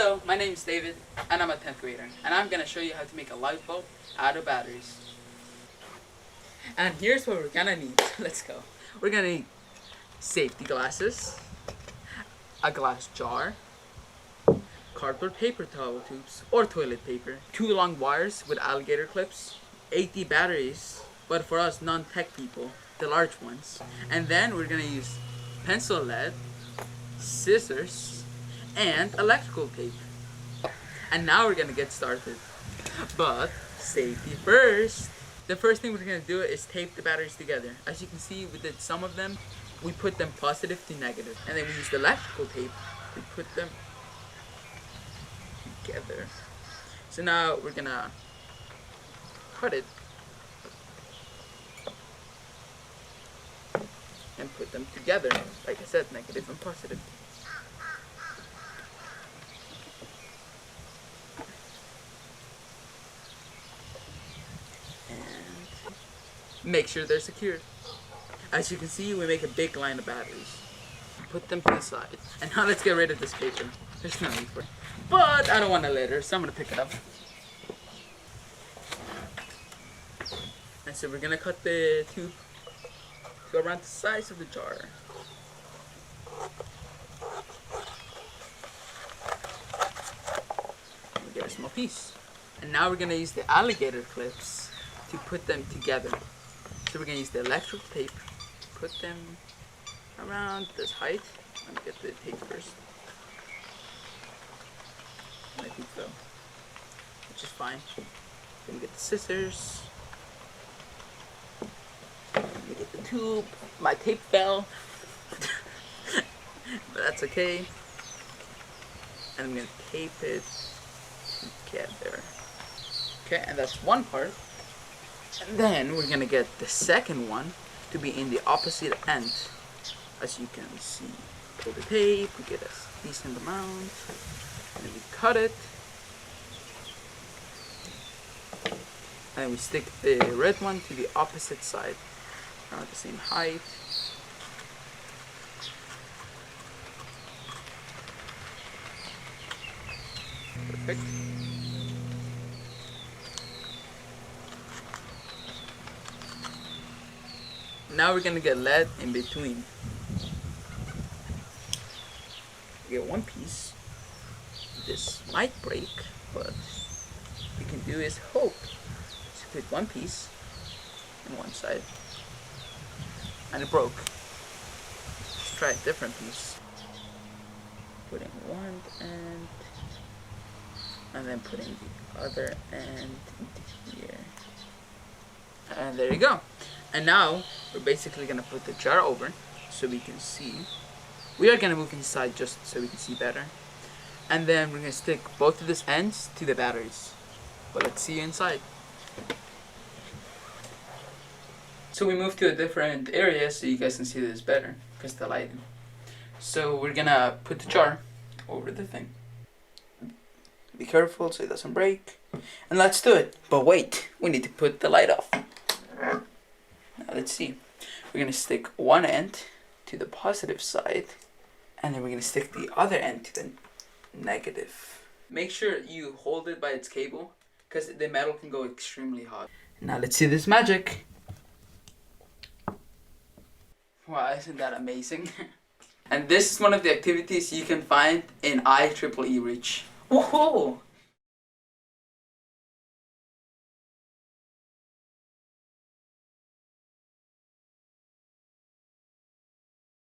Hello, my name is David, and I'm a 10th grader, and I'm going to show you how to make a light bulb out of batteries. And here's what we're going to need. Let's go. We're going to need safety glasses, a glass jar, cardboard paper towel tubes, or toilet paper, 2 long wires with alligator clips, 80 batteries, but for us non-tech people, the large ones. And then we're going to use pencil lead, scissors, and electrical tape. And now we're gonna get started. But safety first. The first thing we're gonna do is tape the batteries together. As you can see, we did some of them. We put them positive to negative. And then we used electrical tape to put them together. So now we're gonna cut it and put them together. Like I said, negative and positive. Make sure they're secured. As you can see, we make a big line of batteries. Put them to the side. And now let's get rid of this paper. There's no need for it. But I don't want a litter, so I'm gonna pick it up. And so we're gonna cut the tube to around the size of the jar. We get a small piece. And now we're gonna use the alligator clips to put them together. So we're going to use the electrical tape to put them around this height. Let me get the tape first. I think so. Which is fine. Then we get the scissors. We get the tube. My tape fell. But that's okay. And I'm going to tape it together. Okay, and that's one part. And then we're gonna get the second one to be in the opposite end. As you can see, pull the tape, we get a decent amount, and then we cut it. And then we stick the red one to the opposite side, around the same height. Perfect. Now we're gonna get lead in between. We get one piece. This might break, but what we can do is hope. So put one piece on one side, and it broke. Let's try a different piece. Putting one end, and then putting the other end into here. And there you go. And now we're basically gonna put the jar over so we can see. We are gonna move inside just so we can see better. And then we're gonna stick both of these ends to the batteries. But let's see you inside. So we moved to a different area so you guys can see this better because the lighting. So we're gonna put the jar over the thing. Be careful so it doesn't break. And let's do it. But wait, we need to put the light off. Now let's see. We're going to stick one end to the positive side, and then we're going to stick the other end to the negative. Make sure you hold it by its cable, because the metal can go extremely hot. Now let's see this magic. Wow, isn't that amazing? And this is one of the activities you can find in IEEE REACH. Woohoo!